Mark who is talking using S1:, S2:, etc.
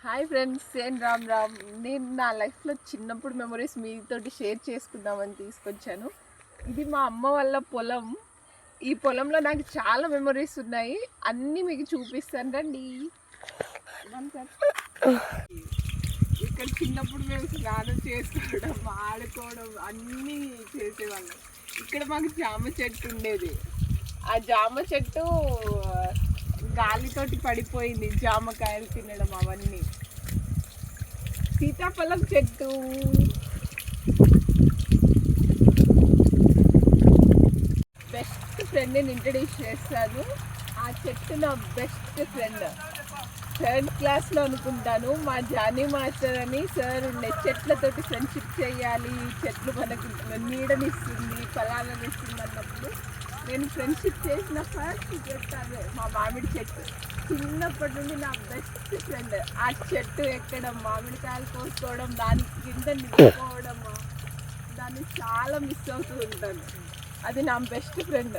S1: Hi friends, నేను రామ్ రామ్. నేను నా లైఫ్లో చిన్నప్పుడు మెమరీస్ మీతోటి షేర్ చేసుకుందామని తీసుకొచ్చాను. ఇది మా అమ్మ వాళ్ళ పొలం. ఈ పొలంలో నాకు చాలా మెమరీస్ ఉన్నాయి, అన్నీ మీకు చూపిస్తాను రండి. ఇక్కడ చిన్నప్పుడు మేము స్నానం చేసుకోవడం, ఆడుకోవడం అన్నీ చేసేవాళ్ళం. ఇక్కడ మాకు జామ చెట్టు ఉండేది. ఆ జామ చెట్టు గాలితోటి పడిపోయింది, జామకాయలు తినడం అవన్నీ. సీతాఫలం చెట్టు, బెస్ట్ ఫ్రెండ్ని ఇంట్రడ్యూస్ చేస్తాను. ఆ చెట్టు నా బెస్ట్ ఫ్రెండ్. 3rd క్లాస్లో అనుకుంటాను, మా జానీ మాస్టర్ అని సార్ ఉండే. చెట్లతోటి ఫ్రెండ్షిప్ చేయాలి, చెట్లు మనకు నీడనిస్తుంది, ఫలాలను ఇస్తుంది అన్నప్పుడు నేను ఫ్రెండ్షిప్ చేసిన ఫస్ట్ చెట్టు అదే మా మామిడి చెట్టు. చిన్నప్పటి నుండి నా బెస్ట్ ఫ్రెండ్. ఆ చెట్టు ఎక్కడం, మామిడికాయలు కోసుకోవడం, దాని కింద నిలుపుకోవడం, దాన్ని చాలా మిస్ అవుతూ ఉంటాను. అది నా బెస్ట్ ఫ్రెండ్.